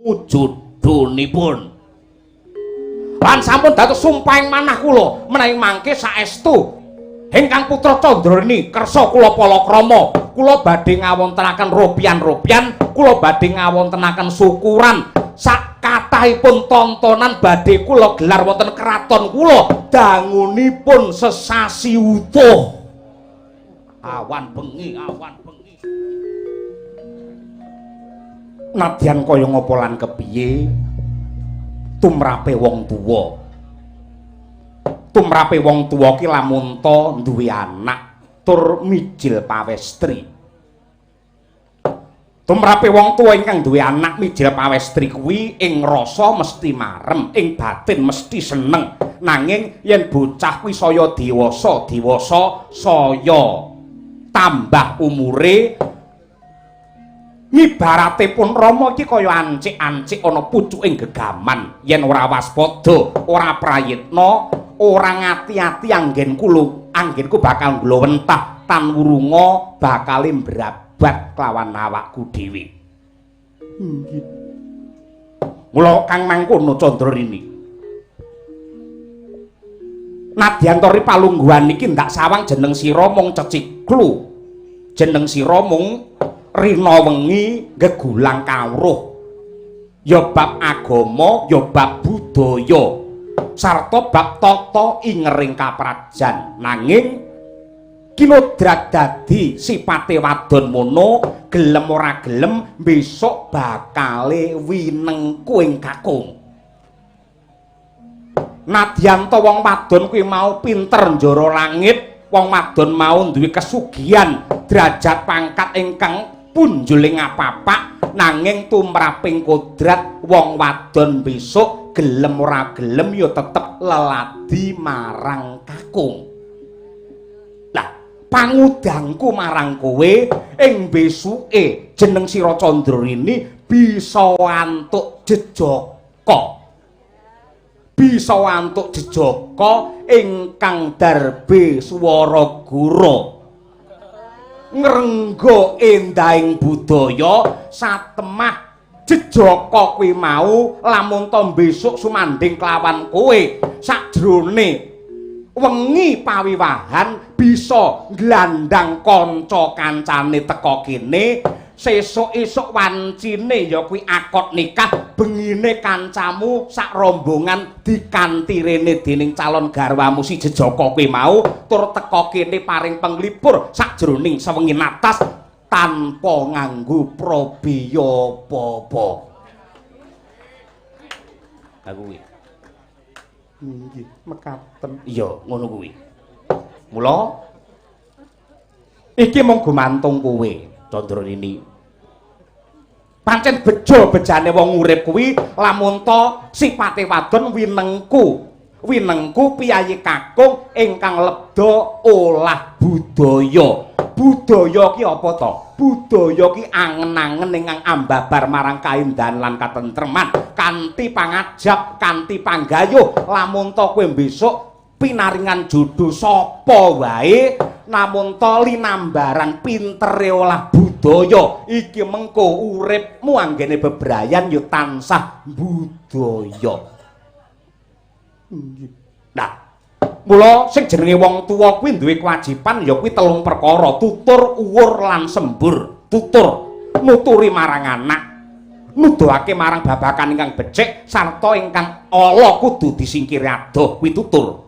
wujudipun. Lan sampun dados sumpahing manah kula menawi mangke saestu ingkang putra Candrawini kersa kula palakrama, kula badhe ngawontenaken ropian-ropian, kula badhe ngawontenaken syukuran sak kathahipun tontonan badhe kula gelar wonten kraton kula dangunipun sesasi utuh. Awan bengi. Nadyan kaya ngapa lan kepiye tumrape wong tuwa ki lamun ta duwe anak tur mijil pawestri. Tumrape wong tuwa ingkang duwe anak mijil pawestri kuwi ing rasa mesti marem, ing batin mesti seneng. Nanging yen bocah kuwi saya dewasa saya tambah umure ngibaratipun Rama iki kaya ancik-ancik ana pucuking gegaman. Yen ora waspada, ora prayitna, ora ngati-ati anggenku bakal nglowentah tan wurunga bakal mbrabat kelawan awakku dhewe. Nggih. Mula kang mangkono Candrawini. Nadyan tori palungguhan iki ndak sawang jeneng sira mung ceciklu. Jeneng sira mung rina wengi gegulang kawruh. Ya bab agama, ya bab budaya, sarta bab tata ingering kaprajan. Nanging kinodrat dadi sipate wadon mono, gelem ora gelem besok bakale winengku ing kakung. Nadyan to wong wadon kuwi mau pinter njara langit, wong wadon mau duwe kesugihan, derajat pangkat ingkang punjuling apa-apa, nanging tumraping kodrat wong wadon besok gelem ora gelem ya tetep leladi marang kakung. Lah, pangudangku marang kowe ing besuke jeneng sira Candrawini bisa antuk jejaka. Bisa antuk jejaka ingkang darbe swara gura. Ngrengga endahing budaya satemah jejaka kuwi mau lamun to besok sumanding kelawan kowe sakjroning wengi pawiwahan bisa nglandang kanca kancane teka kene sesuk-esuk wancine ya kuwi akad nikah bengine kancamu sak rombongan dikanthi rene dening calon garwamu si jejaka kuwi mau tur teka kene paring penglipur sakjroning sewengi natas tanpa nganggo prabeya apa-apa. Ha kuwi. Nggih, mekaten. Iya, ngono kuwi. Mula iki mung gumantung kowe, Candrawini. Pancen bejo-bejane wong urip kuwi lamun ta sipate wadon winengku piyayi kakung ingkang lebda olah budaya. Budaya ki apa to? Budaya ki angen-angen ingkang ambabar marang kaendahan lan katentreman, kanthi pangajab, kanthi panggayuh. Lamun ta kowe besok pinaringan jodoh sapa wae, namun to linambaran pintere olah budaya iki mengko uripmu anggene bebrayan ya tansah budaya. Nah, mula sing jenenge wong tuwa kuwi duwe kewajiban ya kuwi telung perkara: tutur, uwur lan sembur. Tutur nuturi marang anak, nuduhake marang babakan ingkang becik sarta ingkang ala kudu disingkiri adoh, kuwi tutur.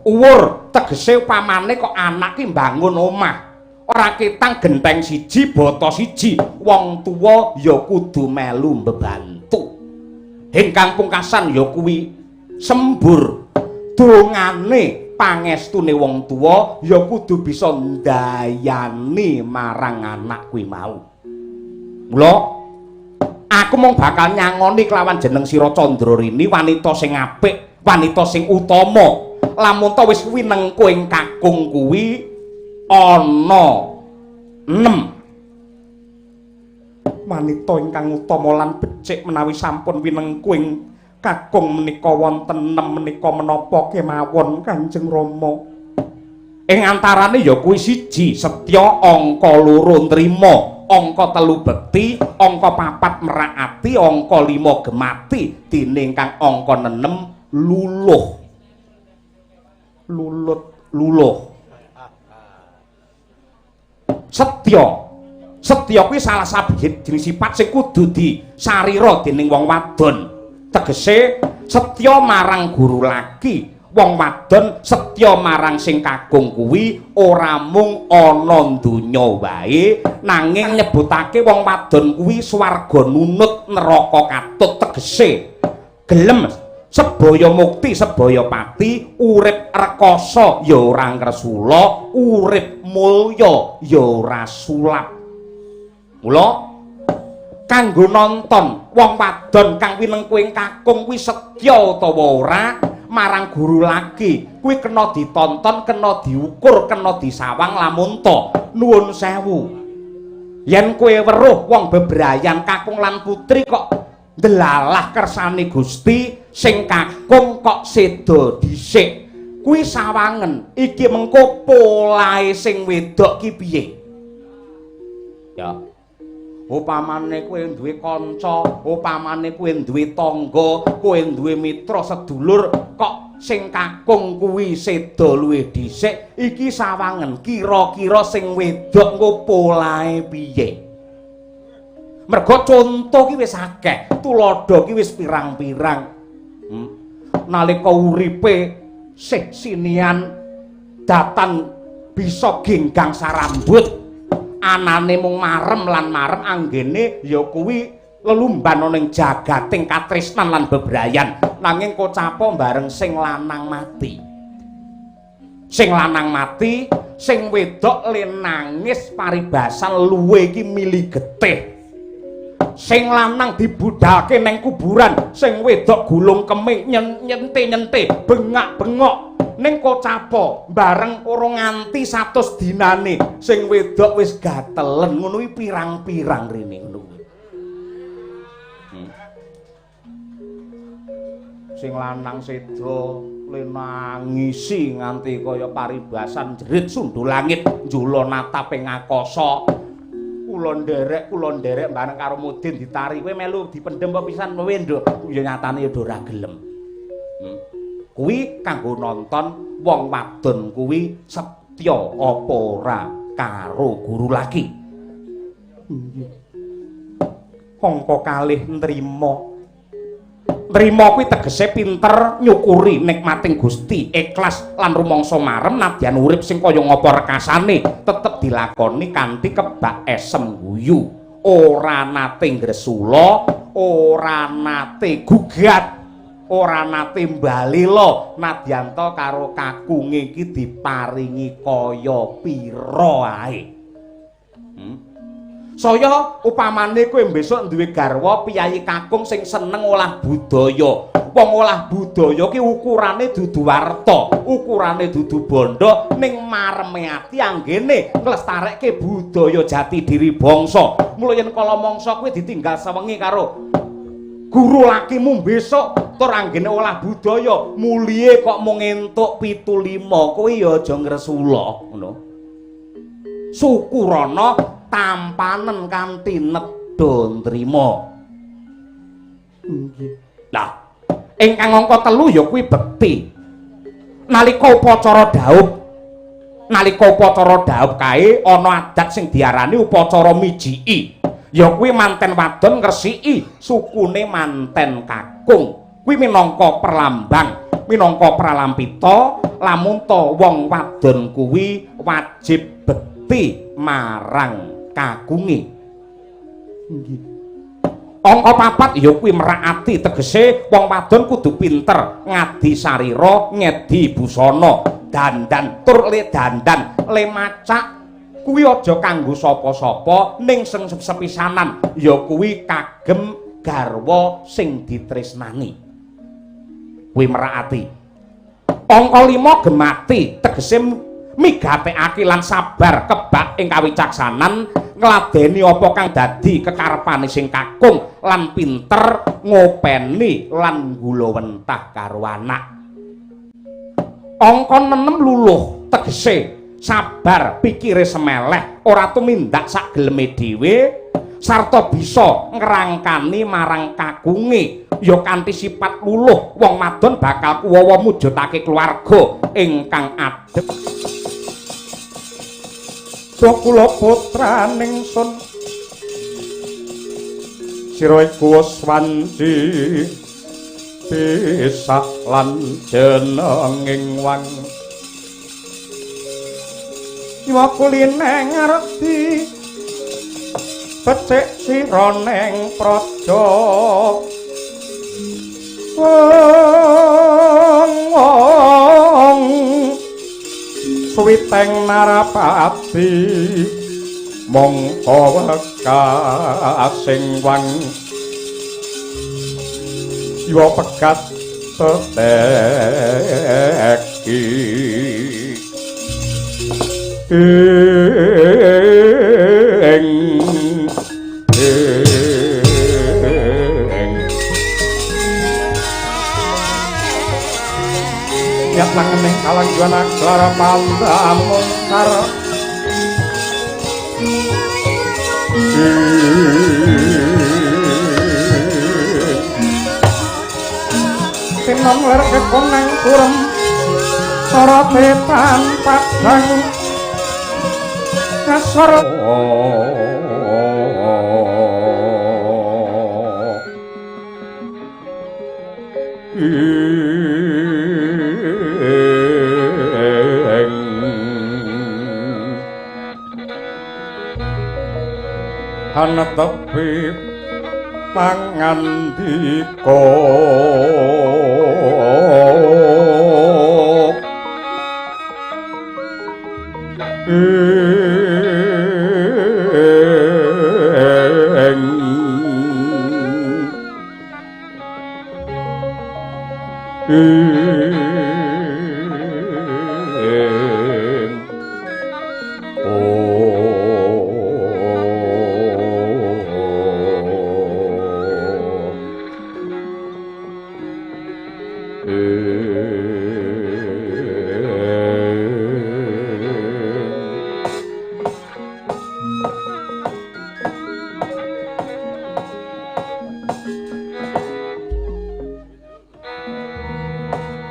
Uwur tegese upamane kok anak ki mbangun omah ora ketang genteng siji bata siji, wong tuwa ya kudu melu mbebantu. Ingkang pungkasan ya kuwi sembur, dongane pangestune wong tuwa ya kudu bisa ndayani marang anak kuwi mau. Mula aku mung bakal nyangoni kelawan jeneng sira Candrawini, wanita sing apik, wanita sing utama. Lamun to wis winengku ing kakung kuwi ana 6 wanita ingkang utama lan becik menawi sampun winengku ing kakung menika wonten 6 menika menapa kemawon Kanjeng Rama. Ing antarane ya kuwi 1 Setya, angka 2 Nrima, angka 3 bekti, angka 4 merak ati, angka 5 gemati, dene kang angka 6 luluh. Luluh. Setya kuwi salah sabiji jenis sifat sing kudu disarira dening wong wadon. Tegese setya marang guru laki, wong wadon setya marang sing kagung kuwi ora mung ana donya wae, nanging nyebutake wong wadon kuwi swarga nunut neraka katut. Tegese gelem sebaya mukti sebaya pati, urip rekoso ya ora ngresula, urip mulya ya ora sulap. Mula kanggo nonton wong wadon kang winengkuing kakung kuwi setya utawa ora marang guru laki, kuwi kena ditonton, kena diukur, kena disawang. Lamun to nuwun sewu, yen kowe weruh wong bebrayan kakung lan putri kok ndelalah kersane Gusti, sing kakung kok seda dhisik, kuwi sawangen iki mengko polahe sing wedok ki piye ya. Upamane kowe duwe kanca, upamane kowe duwe tangga, kowe duwe mitra sedulur, kok sing kakung kuwi seda luwih dhisik, iki sawangen kira-kira sing wedok engko polahe piye. Mergo conto ki wis akeh, tuladha ki wis pirang-pirang. Nalika uripe sih sinian datan bisa genggang sarambut, anane mung marem lan marem, anggene ya kuwi lelumban ana ning jagating katresnan lan bebrayan, nanging kocapo bareng sing lanang mati. Sing lanang mati, sing wedok le nangis paribasan luwe iki mili getih. Sing lanang dibudhalke ning kuburan, sing wedok gulung kemih nyente-nyente, bengak-bengok. Ning kocapo bareng ora nganti 100 dinane, sing wedok wis gatelen. Ngono kuwi pirang-pirang rene ngono kuwi. Sing lanang seda le nangisi nganti kaya paribasan jerit sundul langit, njula nataping akasa. Kula nderek bareng karo Mudin ditari, kowe melu dipendhem apa pisan kowe nduk? Ya nyatane ya ora gelem. Kuwi kanggo nonton wong wadon kuwi setya apa ora karo guru laki. Angka kalih nrimo. Nrimo kuwi tegese pinter nyukuri nikmating Gusti, ikhlas lan rumangsa marem nadyan urip sing kaya ngapa rekasane tetep dilakoni kanthi kebak esem guyu, ora nate ngresula, ora nate gugat, ora nate mbalela, nadyan to karo kakunge iki diparingi kaya pira ae. Saya upamane kowe besok duwe garwa piyayi kakung sing seneng olah budaya. Wong olah budaya ki ukurane dudu warta, ukurane dudu bondo, ning mareme ati anggene nglestarekke budaya jati diri bangsa. Mula yen kala mangsa kowe ditinggal sewengi karo guru lakimu besok tur anggene olah budaya, mulihe kok mung entuk 7-5, kowe ya aja ngresula ngono. Syukurana tampanen kanthi nedha nrima. Nggih. Lah, ingkang angka 3 ya kuwi bekti. Nalika upacara dhaup kae ana adat sing diarani upacara mijiki. Ya kuwi manten wadon ngresiki sukune manten kakung. Kuwi minangka perlambang, minangka pralampita lamun to wong wadon kuwi wajib bekti marang kakunge. Nggih. Angka 4 ya kuwi merak ati, tegese wong wadon kudu pinter ngadi sarira, ngedi busana, dandan tur le dandan, le macak kuwi aja kanggo sapa-sapa ning sing sepisanan ya kuwi kagem garwa sing ditresnani. Kuwi merak ati. Angka 5 gemati, tegese migatekake lan sabar kebak ing kawicaksanan, ngladeni apa kang dadi kekarepane sing kakung lan pinter ngopeni lan gulawentah karo anak. Angka 6 luluh, tegese sabar pikire semeleh ora tumindak sak geleme dhewe sarta bisa ngrangkani marang kagunge ya kanthi sifat luluh wong wadon bakal kuwawa mujudake keluarga ingkang adhem. Kula putraning sun sira iku wanci bisa lan jenenging wang Iwa kuline ngerti becik sira ning praja wong suwiteng narapati mongko wekasing wang Iwa pegat teteki Nyat langening kalangjuan aklara pandamungkar Sinom ler kekoneng kurem sorotetan padang kasar ana tepi pangandika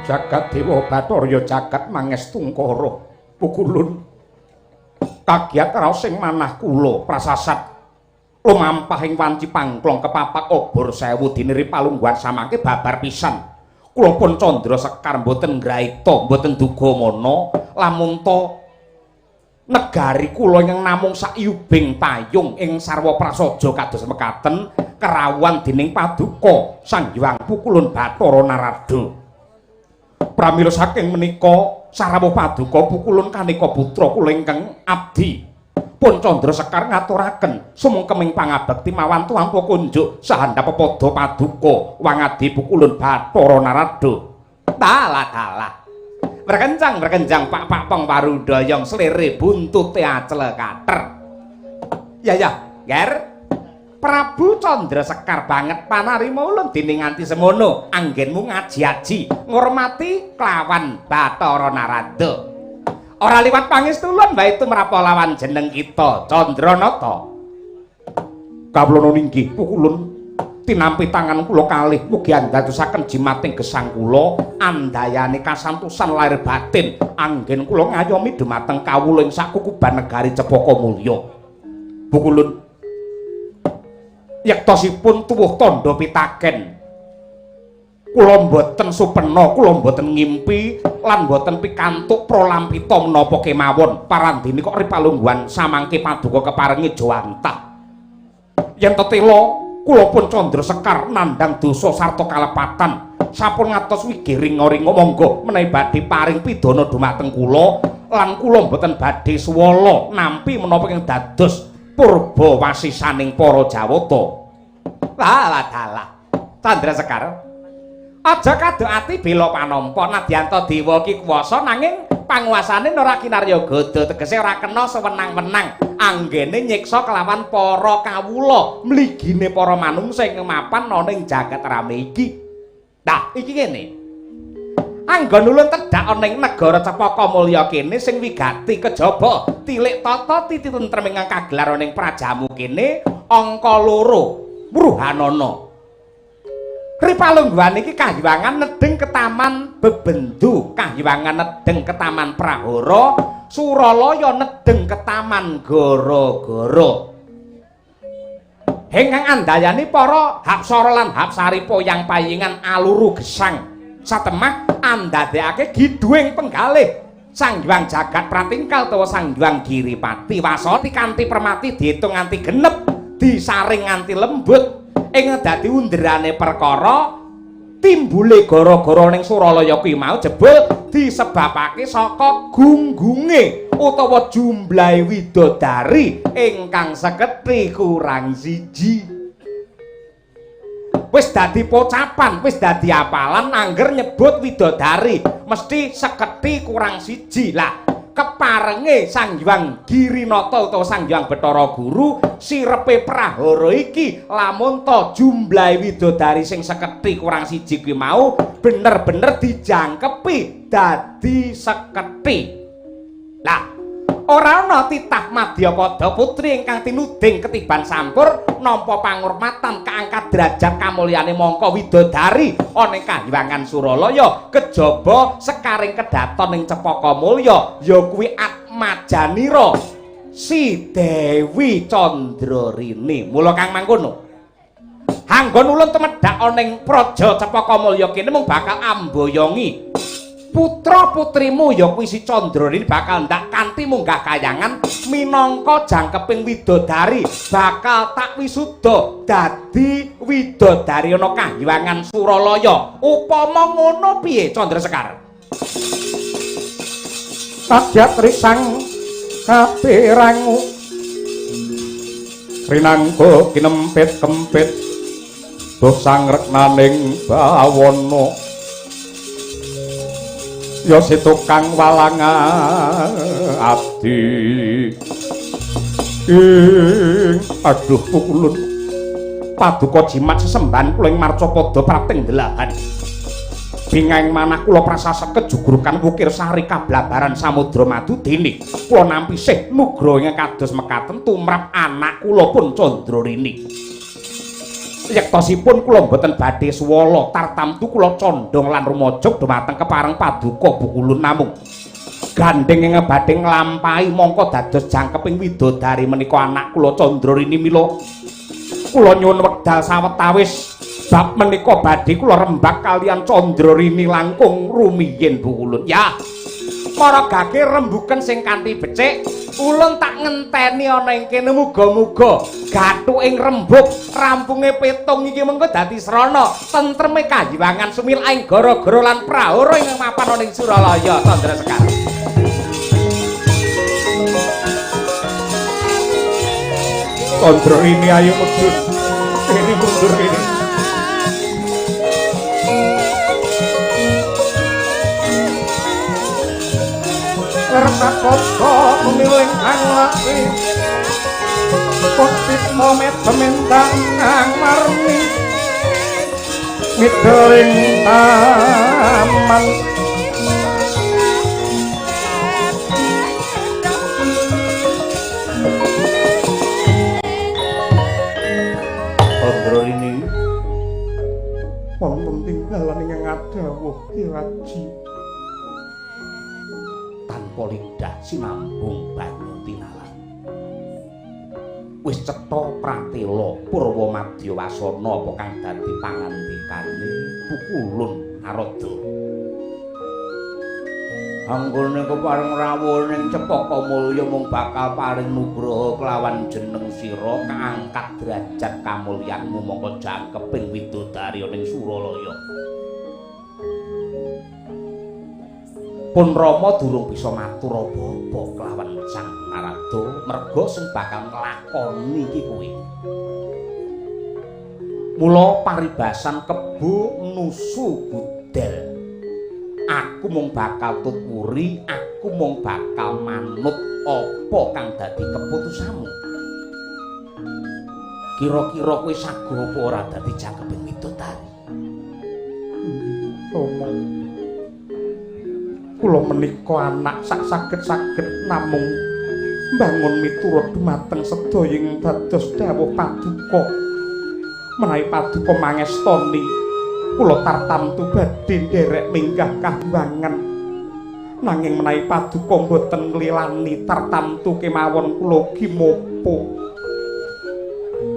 Jagat Dewa Bathara jagat mangestungkara pukulun kagiat raos sing manah kula prasasat lumampahing wanci pangklong kepapak obor 1000 diniri palungguhan samangke babar pisan kula pun candra sekar mboten ngraita mboten duga mana lamun to negari kula yang namung sayubing payung ing sarwa prasaja kados mekaten kerawuhan dening paduka Sang Hyang Pukulun Bathara Narada pramila saking menika sarawuh paduka Pukulun Kanika putra kula ingkang abdi pun candra sekar ngaturaken sumengkeming pangabekti mawan tuampa kunjuk sahandhap pepada paduka wangadi Pukulun Bathara Narada dalah berkencang pak pengwarudayang slere buntute acel kater ya ger Prabu Candra Sekar banget panarima ulun dene nganti semono anggenmu ngaji-aji ngurmati kelawan Bathara Narada ora liwat pangestu ulun wae tumrapa lawan jeneng kita Candranata kawula ninggih Pukulun tinampi tangan kula kalih mugi andadosaken jimating gesang kula andayane kasantosan lahir batin anggen kula ngayomi dumateng kawula ing sakukuban negari Cepaka Mulya Pukulun yektosipun tuwuh tandha pitaken kula mboten supena kula mboten ngimpi lan mboten pikantuk pralampita menapa kemawon parandene kok ripalungguhan samangke paduka keparengi jawantah yen tetela kula pun Candra Sekar nandhang dosa sarta kalepatan sampun ngatos wigiring-ringa monggo menawi badhe paring pidana dumateng kula lan kula mboten badhe suwala nampi menapa ing dados purba wasisaning para Jawata. Dalah. Candra Sekar. Aja kaduk ati bela panampa nadyanta dewa ki kuwasa nanging panguasane ora kinarya gada tegese ora kena sewenang-wenang anggene nyiksa kelawan para kawula mligine para manungsa ing mapan ana ing jagat rame iki. Nah, iki ngene. Anggon ulun tedhak ana ing negara Cepaka Mulya kene sing wigati kejaba tilik tata titi tentrem ingkang kagelar ana ing prajamu kene angka 2 Wuruhanana. Ripalungguhan iki kahyangan nedeng ke Taman Bebendu, kahyangan nedeng ke Taman Prahara, Suralaya nedeng ke Taman Gara-gara. Ingkang andayani para Hapsara lan Hapsari poyang payingan aluru gesang satemah andadekake giduing penggalih Sang Hyang Jagat Pratingkal utawa Sang Hyang Giripati wasati kanthi permati diitung nganti genep, disaring nganti lembut. Ing dadi underane perkara timbule gara-gara ning Suralaya kuwi mau jebul disebabake saka gunggunge utawa jumlahe widodari ingkang sekethi kurang siji. Wis dadi pocapan, wis dadi apalan angger nyebut widodari mesti sekethi kurang siji. Lah keparenge Sang Hyang Girinata utawa Sang Hyang Bathara Guru sirepe prahara iki lamun to jumlahe widodari sing sekethi kurang siji kuwi mau bener-bener dijangkepi dadi sekethi. Lah ora ana titah Madyapada putri ingkang tinuding ketiban sampur nampa pangurmatan kaangkat derajat kamulyane mangka widodari ana ing kahyangan Suralaya kejaba sekaring kedaton ing Cepaka Mulya ya kuwi Atmajanira si Dewi Candrarini. Mula kang mangkono anggon ulun tumedhak ana ing praja Cepaka Mulya kene mung bakal amboyongi putra-putrimu ya kuwi si Candrarini bakal ndak kanthi munggah kayangan minangka jangkeping widodari bakal tak wisuda dadi widodari ana kahyangan Suralaya. Upama ngono piye Candrasekar? Sadyat risang kapirangu rinangga kinempit-kempit dosang reknaning bawana ya si tukang walangan abdi aduh pukulun paduka jimat sesembahan kula ing Marcapada prating delahan bingaing manah kula prasasa kejugrukan wukir sari kablabaran samudra madu dene kula nampi sih nugra ing kados mekaten tumrap anak kula pun Candrarini. Yektosipun kula mboten badhe swala tartamtu kula condong lan rumaja dhumateng kepareng paduka bukulun namung gandeng ing badhe nglampahi mongko dados jangkeping widodari menika anak kula Candrarini mila kula nyuwun wekdal sawetawis bab menika badhe kula rembak kalian Candrarini langkung rumiyin bukulun. Ya maragake rembuken sing kanthi becik ulun tak ngenteni ana ing kene muga-muga gathuking rembug rampunge petung iki mengko dadi srana tentreme kahyangan sumilaing gara-gara lan prahara ing mapan ana ing Suralaya Candrasekar. Candrarini ayo mundur ini mundur ini kertas kota pemiling anglapi kotit momet pemintang marni midering taman Candrarini wonten tinggalan ingkang adhawuh Kiraji lidah sinambung banyu tinalan wis cetha pratela Purwamadya wasana apa kang dadi pangandikane Pukulun Narada anggone kepareng rawuh ning Cepaka Mulya mung bakal paring nugraha kelawan jeneng sira kaangkat derajat kamulyanmu mongko jangkeping widodari ning Suralaya. Pun Rama durung bisa matur apa-apa kelawan Sang Narada merga sing bakal nglakoni iki kuwi. Mula paribasan kebo nusu budal. Aku mung bakal tuturi, aku mung bakal manut apa kang dadi keputusanmu. Kira-kira kowe sago apa ora dadi jangkeping widodari? kula menika anak sak saged-saged namung mbangun miturut dumateng sedaya ing dados dawuh paduka. Menawi paduka mangestoni kula tartamtu badhe nderek minggah kahyangan. Nanging menawi paduka boten nglilani tartamtu kemawon kula ugi mopo.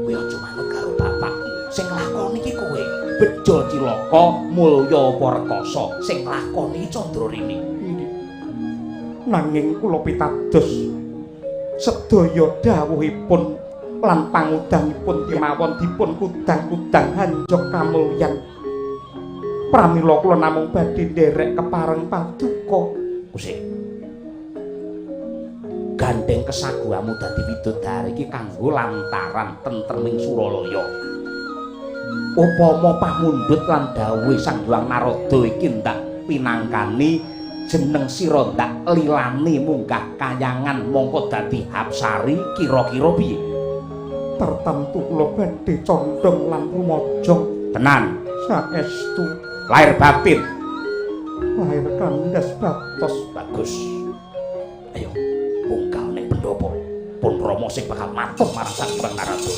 Kowe aja manut karo bapakmu. Sing lakoni iki kowe. Bejo Cilaka mulya apa rekoso. Sing lakoni Candrarini. Nanging kula pitados sedaya dawuhipun lan pangudangipun kemawon dipun kudang-kudang hanjok kamulyan. Pramila kula namung badhe nderek kepareng paduka. Kusik. Gandeng kesaguhamu dadi widodari iki kanggo lantaran tentreming Suralaya. Upama pamundhut lan dawuhe Sang Hyang Narada iki ndak pinangkani jeneng sira ndak lilani munggah kayangan mongko dadi Hapsari kira-kira piye? Tertentu kula badhe condong lan rumajang. Tenan, saestu lahir batin. Lahir kandas batos bagus. Ayo, bungkal ning pendopo. Pun Rama sing bakal matur marang Sang Hyang Narada.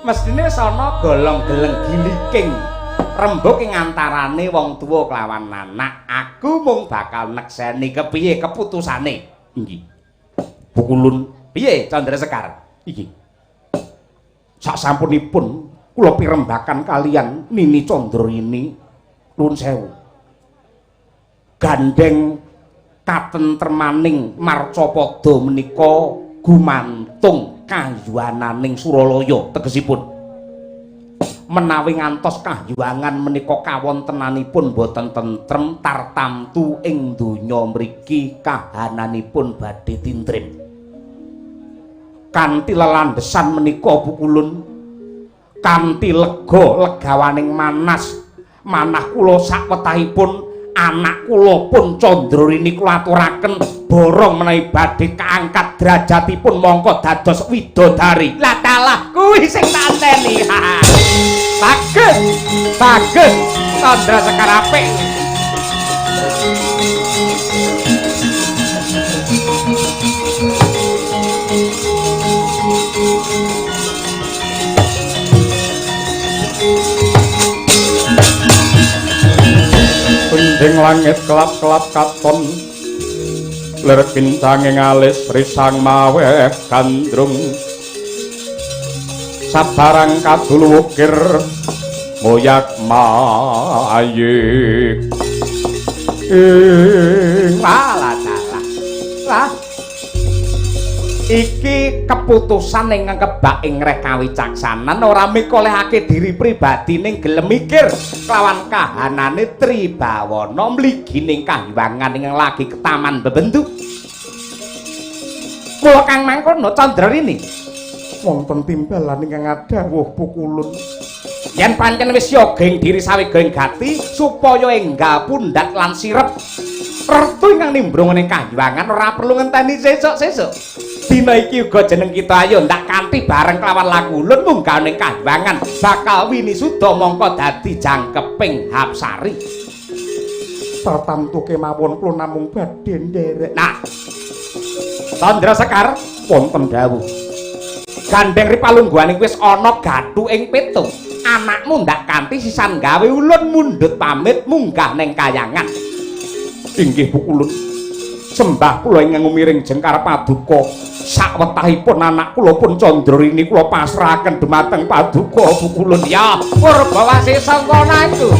Mestine ana golong-geleng giliking rembug ing antarane wong tuwa kelawan anak. Aku mung bakal nekseni kepiye keputusane. Inggih. Bukulun piye Candrasekar? Iki. Sak sampunipun kula pirembakan kalian Nini Candrarini nuwun sewu. Gandeng katentremaning marcapada menika gumantung kahyuananing Suralaya tegesipun. Menawi ngantos kahyuangan menika kawontenanipun boten tentrem tartamtu ing donya mriki kahananipun badhe tintrim. Kanthi lelandhesan menika Bukulun kanthi lega legawaning manah kula sakwetahipun anak kula pun Candrarini kula aturaken borong menawi badhe kaangkat derajatipun mongko dados widodari. Lah talah kuwi sing tak anteni. Bagus. Bagus. Candrasekar apik. Bending langit kelap-kelap katon lir bintanging alis risang maweh gandrung sabarang kadul wukir moyak mayik malah lah iki keputusan ing kebak ing reh kawicaksanan ora mikolehake diri pribadi ning gelem mikir kelawan kahanane Tribawana mligining kahyangan ing lagi ketaman bebendu. Kula kang mangkono Candrarini wonten timbalan ingkang dawuh Pukulun yen pancen wis yoga ing diri sawegeng gati supaya enggal pundhak lan sirep retu ingkang nimbrung ning kahyangan ora perlu ngenteni sesuk-sesuk. Dina iki uga jeneng kita ayo ndak kanthi bareng kelawan Lakulun munggah ning kahyangan bakal winisuda mongko dadi jangkeping Hapsari. Tartamtu kemawon kula namung badhe nderek. Nah, Candrasekar wonten dawuh. Gandeng ripalungguhaning wis ana gathu ing petung. Anakmu ndak kanthi sisan gawe ulun mundhut pamit munggah ning kahyangan. Inggih Pukulun. Sembah kula ingkang umiring jengkar paduka. Sakwetahipun anak kula pun Candrarini kula pasrahaken dumateng paduka Pukulun. Ya, Purbawasi Sangkanaku.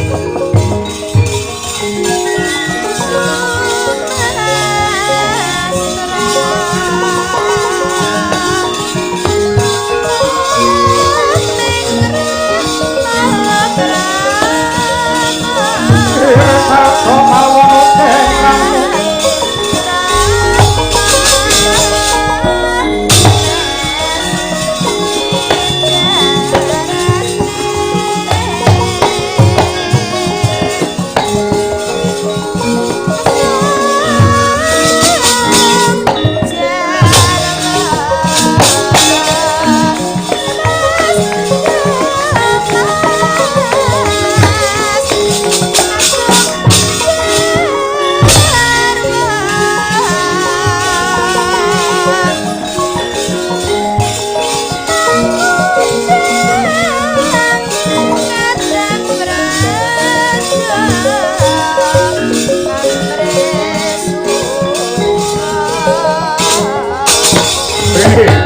rene.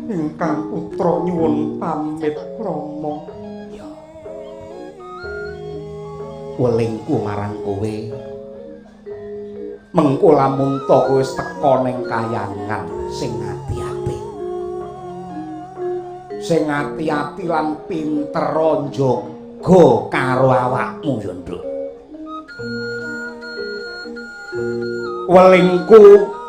Ingkang putra nyuwun pamit Rama. Welingku marang kowe. Mengko lamun to kowe wis teka ning kayangan sing ati-ati. Sing ati-ati lan pinter njaga karo awakmu ya, Nduk. Welingku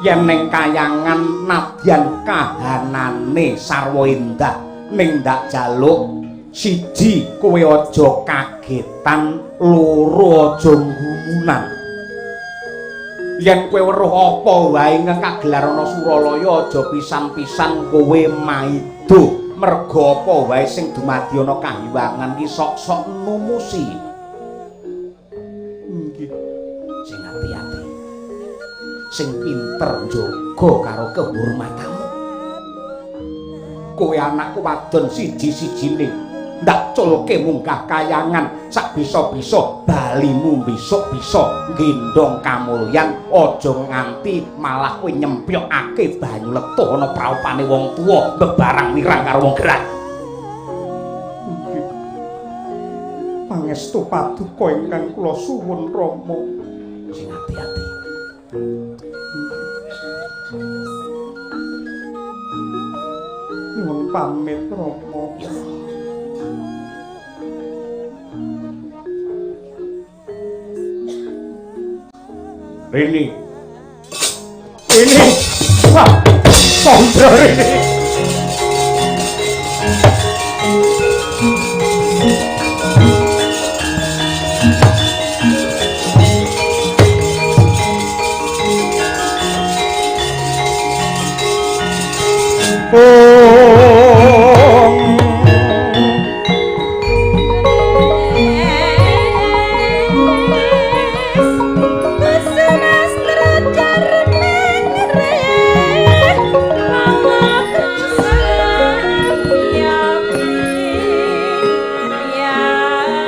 yen ning kayangan nadyan kahanane sarwa endah ning ndak jaluk siji kowe aja kagetan, loro aja gumunan. Yen kowe weruh apa wae ing kagelar ana Suralaya aja pisan-pisan kowe maido merga apa wae sing dumadi ana kahiwangan ki sok-sok numusi. Nggih. Sing ati-ati. Sing pinter njaga karo kehormatanmu. Kowe anakku wadon siji-sijine ndak culke munggah kayangan sak bisa-bisa balimu besok bisa gendong kamulyan, aja nganti malah kowe nyempyokake banyu letuh ana praupane wong tuwa bebarang mirang karo wong gerah. Pangestu paduka ingkang kula suwun Rama. Sing ati-ati. Nyuwun pamit Rama. Rene. Wah, Sondra Rene.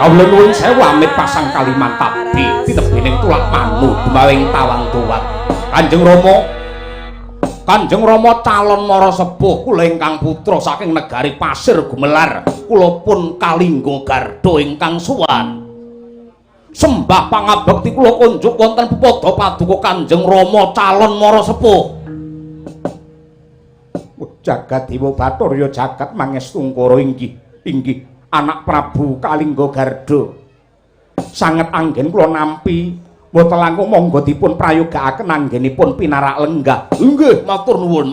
Kawula nuwun sewu amit pasang kalimat tabi ditebening tulak manu dumawing tawang tuwat. Kanjeng Rama calon mara sepuh kula ingkang putra saking negari Pasir Gumelar, kula pun Kalingga Garda ingkang suwan. Sembah pangabekti kula kunjuk wonten pepada paduka Kanjeng Rama calon mara sepuh. Jagat Dewa Bathara jagat mangestu ngkara inggih anak Prabu Kalingga Garda. Sanget anggen kula nampi mboten langkung monggo dipun prayogakaken anggenipun pinarak lenggah. Nggih, matur nuwun.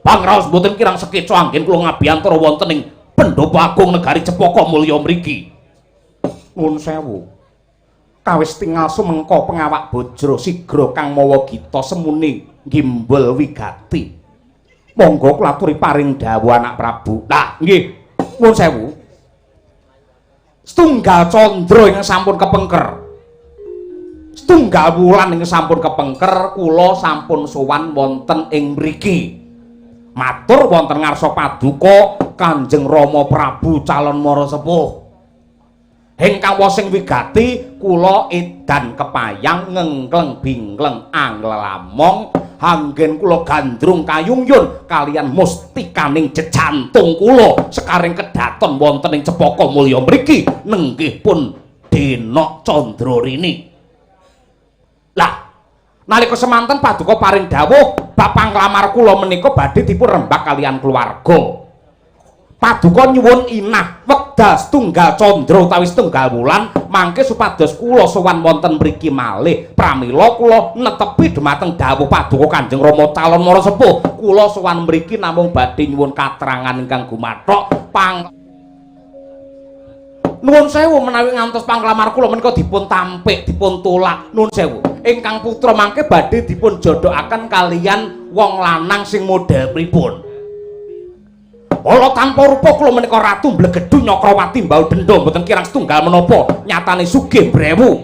Pangraos mboten kirang sekeca anggen kula ngabiyantara wonten ing Pendopo Agung negari Cepaka Mulya mriki. Nuwun sewu. Kawis tingal sumengka pengawak Bajra sigra kang mawa gita semune gimbal wigati. Monggo kula aturi paring dawuh anak Prabu. Lah, nggih. Nuwun sewu. Setunggal candra ing sampun kepengker. Setunggal wulan ing sampun kepengker kula sampun sowan wonten ing mriki. Matur wonten ngarsa paduka Kanjeng Rama Prabu calon mara sepuh. Ingkang wasing wigati kula edan kepayang ngengkleng bingkleng anglelamong anggen kula gandrung kayungyun kalian mustikaning jejantung kula sekaring kedaton wonten ing Cepaka Mulya mriki nenggih pun Denok Candrarini. Lah nalika semanten paduka paring dawuh bab panglamar kula menika badhe dipun rembak kalian keluarga. Paduka nyuwun inah wekdal setunggal candra utawi setunggal wulan mangke supados kula sowan wonten mriki malih pramila kula netepi dhumateng dawuh paduka Kanjeng Rama calon mara sepuh kula sowan mriki namung badhe nyuwun katerangan ingkang gumathok nuwun sewu menawi ngantos panglamar kula menika dipun tampik dipun tulak nuwun sewu ingkang putra mangke badhe dipun jodhokaken kalian wong lanang sing model pripun. Ala tanpa rupa kula menika ratu Mblegedhu Nyakrawati Mbau Dendha mboten kirang setunggal menapa nyatane sugih brewu.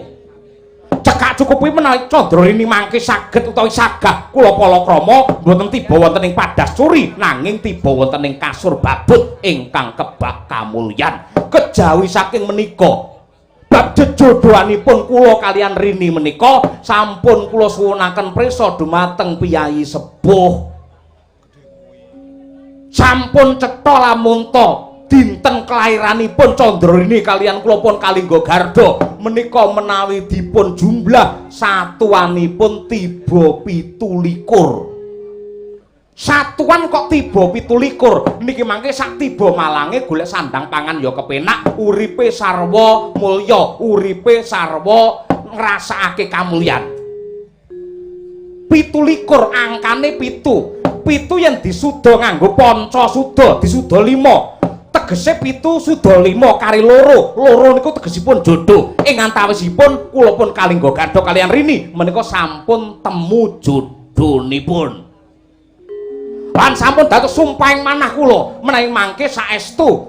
Cekak cukupi menawi Candrarini mangke saged utawi sagah kula palakrama mboten tiba wonten ing Padasuri nanging tiba wonten ing kasur babut ingkang kebak kamulyan. Kejawi saking menika bab jejodhoanipun kula kaliyan Rini menika sampun kula suwunaken prisa dumateng Piyayi Sepuh. Sampun cetha lamun ta dinten kelairanipun Candrarini kaliyan kula pun Kalingga Garda menika menawi dipun jumlah satuanipun tiba 17. Satuan kok tiba 17 niki mangke sak tiba malange golek sandang pangan ya kepenak, uripe sarwa mulya, uripe sarwa ngrasakake kamulyan. 17 angkane 7 yen disuda nganggo panca suda disuda 5 tegese 7 suda 5 kari loro niku tegesipun jodho ing antawisipun kula pun Kalingga Garda kaliyan Rini menika sampun temu jodhonipun. Lan sampun dados sumpahing manah kula menawi mangke saestu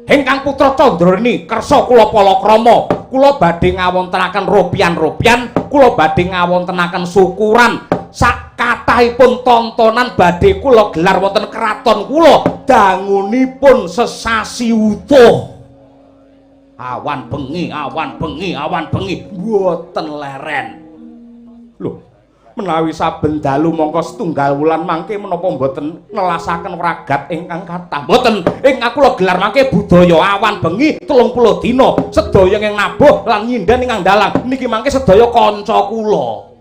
ingkang putra Candrarini kersa kula palakrama kula badhe ngawontenaken ropian-ropian kula badhe ngawontenaken syukuran sak kathahipun tontonan badhe kula gelar wonten kraton kula dangunipun sesasi utuh. Awan bengi mboten leren. Lho menawi saben dalu mongko setunggal wulan mangke menapa mboten nelasaken ragat ingkang kathah mboten ingkang kula gelar mangke budaya awan bengi 30 dina sedaya ing nabuh lan nyindan ingkang dalang niki mangke sedaya kanca kula.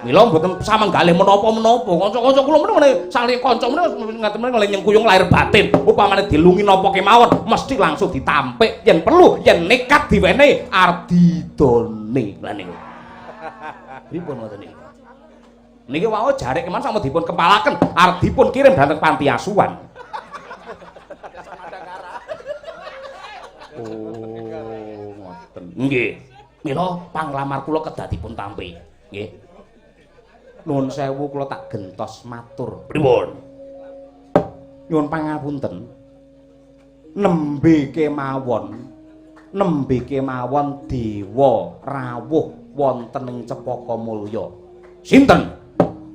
Mila mboten samenggalih menapa-menapa kanca-kanca kula meneh saling kanca meneh ngaten meneh nyengkuyung lahir batin upamane dilungi napa kemawon mesti langsung ditampik yen perlu yen nekat diwenehi ardidone lha niku. Pripun ngoten niki? Niki wau jarek keman sampun dipun kepalaken arep dipun kirim dhateng panti asuhan. Oh, ngoten. Nggih. Mila panglamar kula kedah dipun tampi. Nggih. Nuwun sewu kula tak gentos matur. Pripun? Nyuwun pangapunten. Nembe kemawon dewa rawuh wonten ing Cepaka Mulya. Sinten?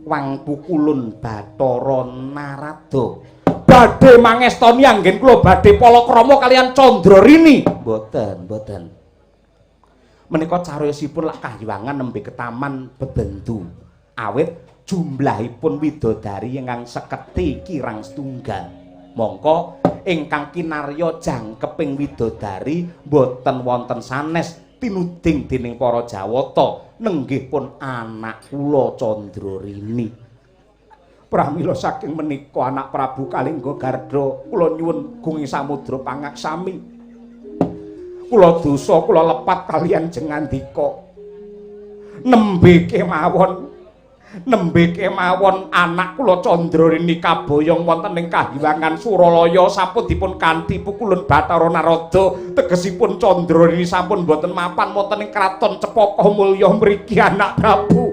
Wang Pukulun Bathara Narada. Badhe mangestoni anggen kula badhe palakrama kaliyan Candrarini. Mboten. Menika cariyosipun lak kahyangan nembe ketaman bebendu. Awit jumlahipun widodari ingkang seketi kirang setunggal. Mongko ingkang kinarya jangkeping widodari boten wonten sanes tinuding dening para Jawata nenggih pun anak kula Candrarini. Pramila saking menika anak Prabu Kalingga Garda kula nyuwun gunging samudra pangaksami. Kula dosa kula lepat kaliyan jengandika. Nembe kemawon anak kula Candrarini kaboyong wonten ing Kahyangan Suralaya sampun dipun kanthi Pukulun Bathara Narada tegesipun Candrarini sampun boten mapan wonten ing kraton Cepaka Mulya mriki anak Prabu.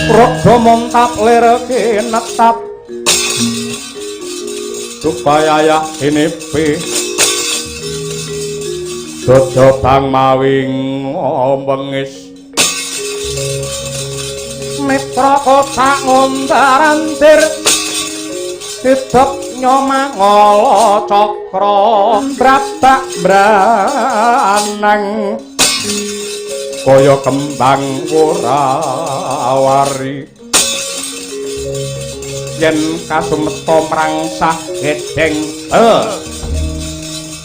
Rada montap lereke netap supaya ya inepe dodo bang mawing ombengis mitra kotak ngondarantir hidup nyomangolo cokro bratak branang kaya kembang worawari yen kasumeta mrangsah gedeng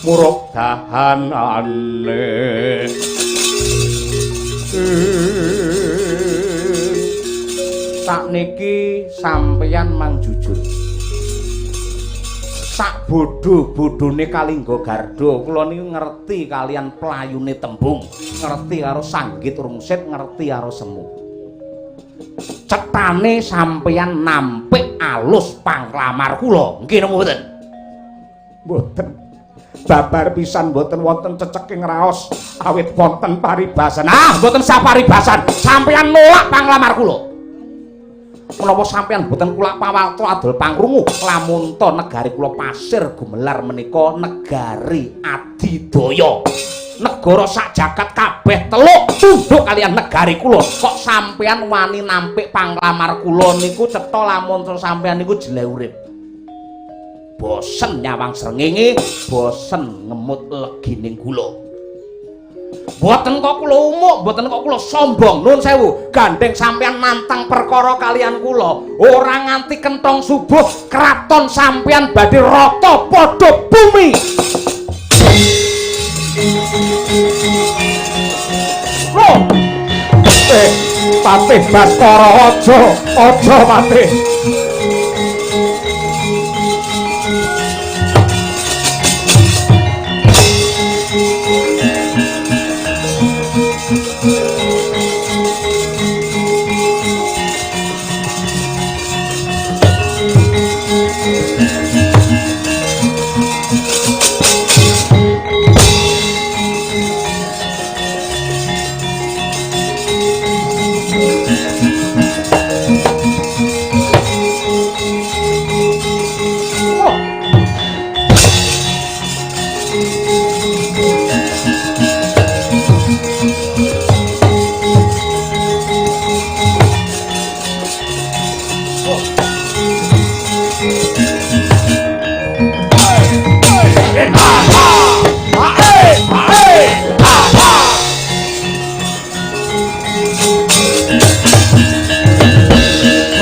murub dahanane sakniki sampeyan mang jujur sak bodho-bodhone Kalingga Garda kula niku ngerti kalian playune tembung, ngerti karo sanggit rungsit, ngerti karo semu. cetane sampeyan nampik alus panglamar kula. Nggih napa mboten? Mboten. Babar pisan mboten wonten ceceking raos awit wonten paribasan. Ah, mboten saparibasan. Sampeyan nolak panglamar kula. Menapa sampeyan mboten kula pawalta adol pangrungu lamun ta negari kula Pasir Gumelar menika negari adidaya. Negara sak jagat kabeh teluk tunduk kalian negari kula. Kok sampeyan wani nampik panglamar kula niku cetha lamun sampeyan niku jele urip. Bosen nyawang srengenge, bosen ngemut legining kula. Boten kok kula umuk, boten kok kula sombong. Nuwun sewu, gandeng sampeyan nantang perkara kalian kula. Ora nganti kentong subuh kraton sampeyan badhe rata padha bumi. Loh. Patih Baskara aja Patih.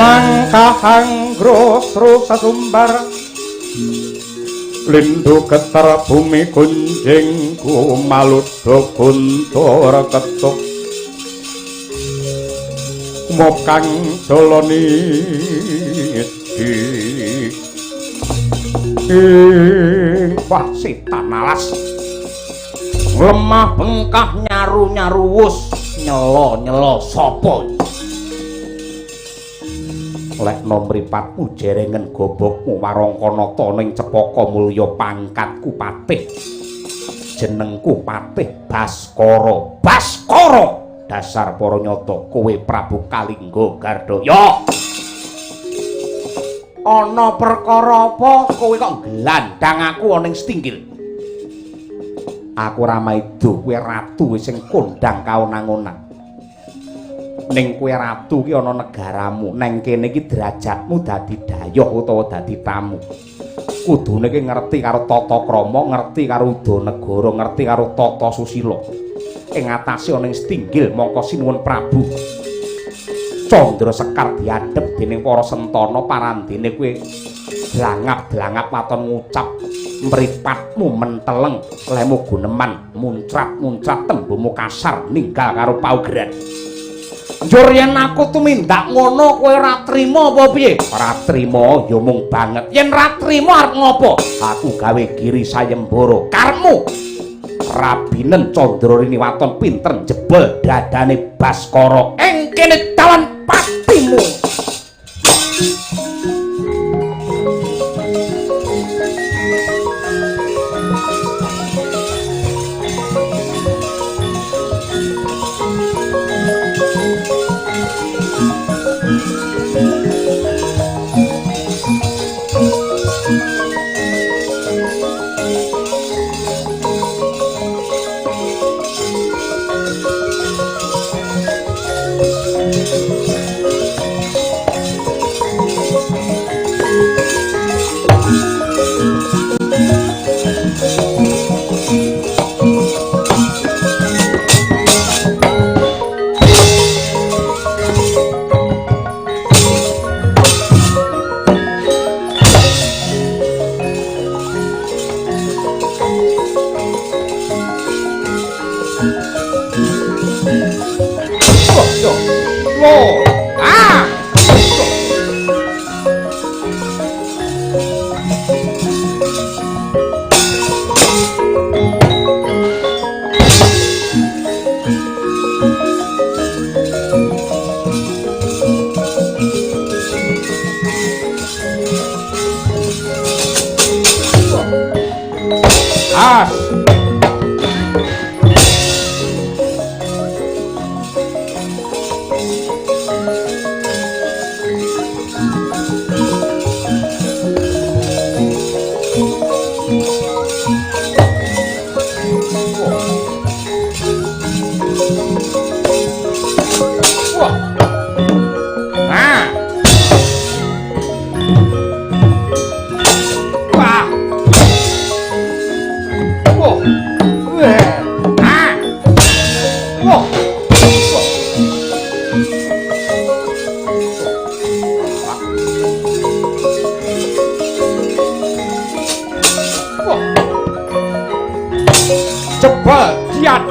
Mangkahanggro sesumbar lindu getar bumi kunjing kumaludha guntur ketuk mokang joloni wah setan alas lemah bengkah nyaru-nyaru wus nyelo-nyelo sapa lek nomripatmu jerengen gobokmu warangkanata ning cepaka mulya pangkatku Patih jenengku Patih Baskara dasar para nyata kowe Prabu Kalingga Gardaya ana perkara apa kowe kok glandang aku ana ning Stinggil aku ora maido kowe ratu sing kondang kaonang-onang ning kowe ratu ki ana negaramu neng kene iki derajatmu dadi dayoh utawa dadi tamu kudune ki ngerti karo tata krama ngerti karo udanegara ngerti karo tata susila ing atase ana ing Stinggil mongko sinuwun Prabu Candra Sekar diadhep dening para sentana parandene kowe blangap-blangap waton ngucap mripatmu menteleng lemu guneman muncrat-muncrat tembungmu kasar ninggal karo paugeran njur yen aku tumindak ngono kowe ora trima apa piye? Ora trima ya mung banget. Yen ora trima arep ngopo? Aku gawe giri sayembara. Karepmu Rabinen Candrarini waton pinter jebol dadane Baskara. Ing kene dalan patimu.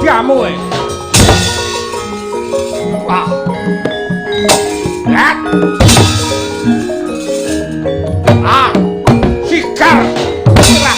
tenagamu. Wah. Lihat. Ah, sikar. Serah.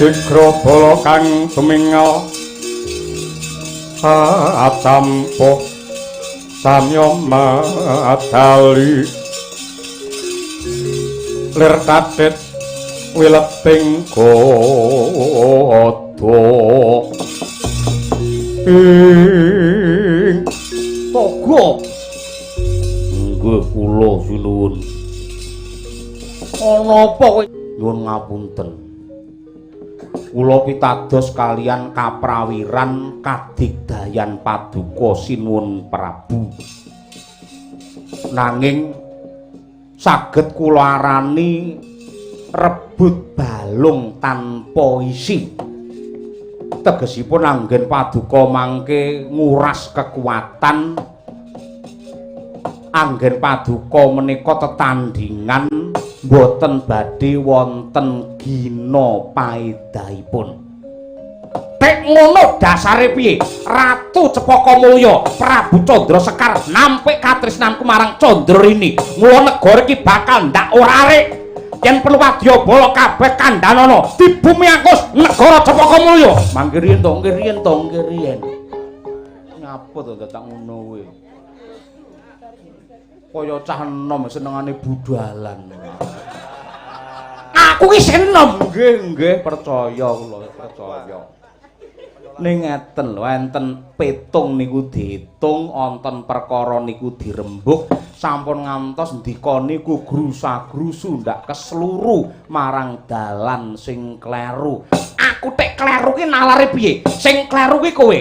Digrobolo kang tumingal atampo samya madali lir tatit wileping godo ing togo nggih kula sinuwun ana apa kowe nyuwun ngapunten. Kula pitados kalian kaprawiran kadigdayan paduka sinuwun Prabu. Nanging saged kula arani rebut balung tanpa isi. Tegesipun anggen paduka mangke nguras kekuatan. Anggen paduka menika tetandhingan boten badhe wonten gina paedahipun. Tek ngono dasare piye? Ratu Cepaka Mulya Prabu Candra Sekar nampik katresnanku marang Candrini. Mula negara iki bakal ndak ora arek. Yen perlu wadyabala kabeh kandhanana di bumi angkus negara Cepaka Mulya. Mangke riyen to, nggih riyen. Ngapa to dadak ngono kuwi? Kaya cah enom senengane budalan. Aku ki senom. Nggih, percaya kula, percaya. Ning ngeten lho, enten petung niku diitung, wonten perkara niku dirembug, sampun ngantos ndika niku grusa-grusu ndak kesluru marang dalan sing kleru. aku tek kleru ki nalare piye? Sing kleru ki kowe.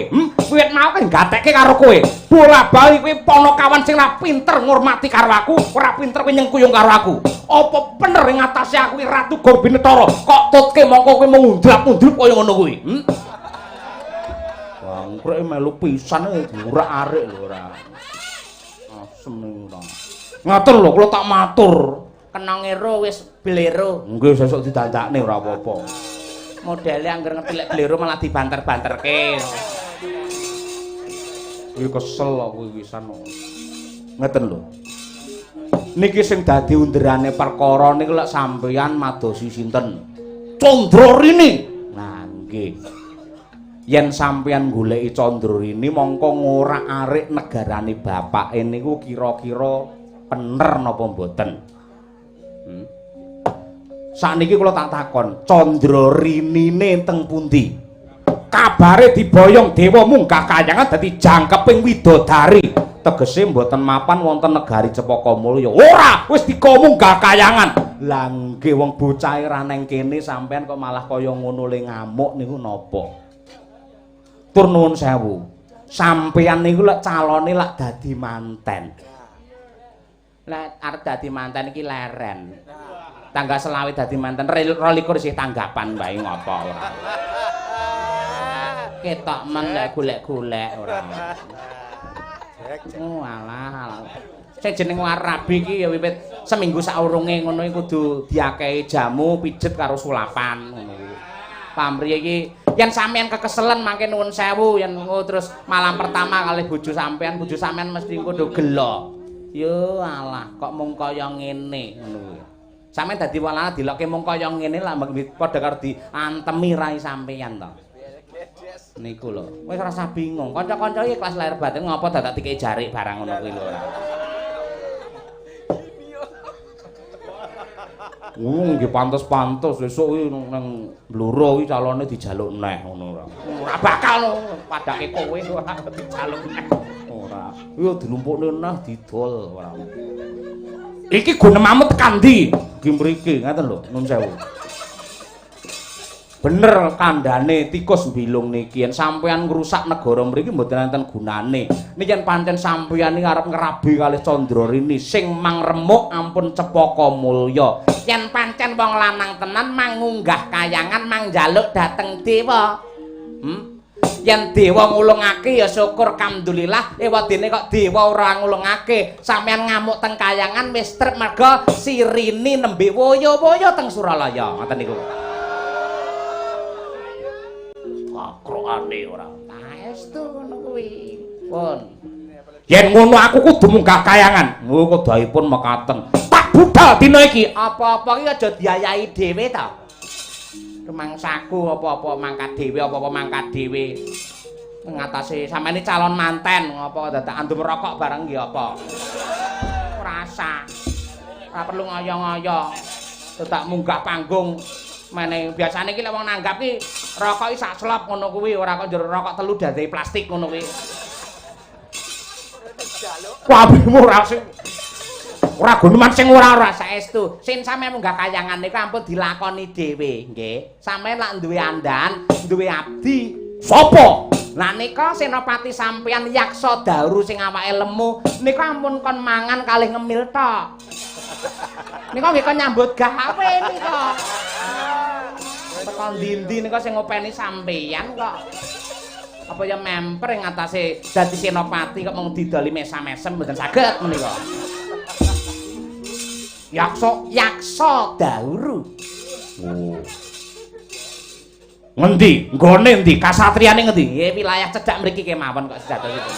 Wiwit mau kan gatekke karo kowe. Bola-bali kowe ponokawan sing ora pinter ngurmati karo aku, ora pinter kowe nyengkuyung karo aku. Apa bener ing atase aku ki Ratu Gorbinetara kok tutke mongko kowe mundhap-mundhup kaya ngono kuwi? Bangkrek melu pisan diurak-arik lho ora. Asem ora. Ngatur lho kula tak matur. Kena ngero wis blero. Nggih sesuk didandakne ora apa-apa. Modele angger ngetilek blero malah dibanter-banterke. Kuwi kesel kok kuwi wisan. Ngeten lho. Niki sing dadi underane perkara niku lek sampeyan madosi sinten? Candrarini. Nah nggih. Yen sampeyan goleki Candrarini mongko ngorak-arik negarane bapake niku kira-kira bener napa mboten? Sakniki kula tak takon, Candrarinine teng pundi? Kabare diboyong dewa munggah kayangan dadi jangkeping widodari. Tegese mboten mapan wonten negari Cepaka Mulya. Ora, wis dikomunggah kayangan. Lah nggih wong bocahe ra neng kene sampean kok malah kaya ngono le ngamuk niku napa? Tur nuwun sewu. Sampeyan niku lek calone lak dadi manten. Lah arep dadi manten iki leren. Tanggal selawe dadi manten 22 isih tanggapan bae ngopo ora. Ketok men lek golek-golek ora. Oh alah. Sing jeneng Warabi iki ya wiwit seminggu saurunge ngono iki kudu diakehi jamu pijet karo sulapan ngono kuwi. Pamrih iki yen sampean kekeselen mangke nuwun sewu yen terus malam pertama kalih bojo sampean mesti kudu gelo. Yo alah kok mung kaya ngene ngono kuwi. Sampeyan dadi walana dilokke mung kaya ngene lah padha karo diantemi rai sampeyan to. Niku lho. Wis rasa bingung. Kanca-kanca iki kelas lahir batin ngopo dadak dikeki jarik barang ngono kuwi lho ora. Nggih pantes-pantes sesuk iki nang Bluro iki calone dijaluk neh ngono ora. Ora bakal padake kowe ora dijaluk neh. Ora. Yo dilumpukne neh didol ora. Iki gunemamu tekan ndi? Nggih mriki ngaten lho, nuwun sewu. Bener kandhane tikus mbilung niki yen sampeyan ngrusak negara mriki mboten enten gunane. Niki yen pancen sampeyan iki arep ngrabi kalih Candrarini sing mangremuk ampun Cepaka Mulya. Yen pancen wong lanang tenan mangunggah kayangan mangjaluk dateng dewa. Yen dewa ngulungake ya syukur alhamdulillah ewadene kok dewa ora ngulungake sampeyan ngamuk teng kayangan wis trep merga sirini nembe woyo-woyo teng Suralaya ngoten niku. Kakrokane ora. Saestu ngono kuwi. Pun. Yen ngono aku kudu munggah kayangan. Ngono kodhaipun mekaten. Tak budal dina iki. Apa-apa iki aja diayahi dhewe ta. Rumangsaku apa-apa mangkat dhewe apa-apa mangkat dhewe. Ngatasi sampeyan calon manten apa dadak andum rokok bareng nggih apa. Rasa. Ora perlu ngoyo-ngoyo. Dadak munggah panggung. Meneh biasane iki lek wong nanggap ki rokok iki sak slop ngono kuwi ora kok njero rokok telu dadi plastik ngono kuwi. Wabimu ora sing ora guneman sing ora saestu. Sing sampeyan munggah kayangan niku ampun dilakoni dhewe, nggih. Sampeyan lak duwe andan, duwe abdi, sapa? Lah nika senopati sampeyan Yaksa Dauru sing awake lemu, nika ampun kon mangan kalih ngemil tok. Nika nggih kon nyambut gawe nika. Tekan ndi-ndi nika sing ngopeni sampeyan kok. Apa ya memper ing atase dadi senopati kok mung didoli mesam-mesem mboten saged menika. Yaksa Dauru. Oh. Ngendi? Nggone endi? Kasatriyane ngendi? Nggih wilayah cedhak mriki kemawon kok sedados itu.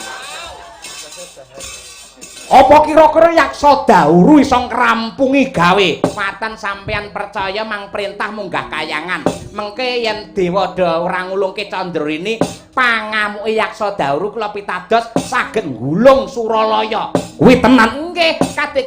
Apa kira-kira Yaksa Dauru iso ngrampungi gawe? Paten sampeyan percaya mang perintah munggah kayangan. Mengke yen dewa ora ngulungke Candrarini, pangamuke Yaksa Dauru kula pitados saged nggulung Suralaya. Kuwi tenan nggih kadhe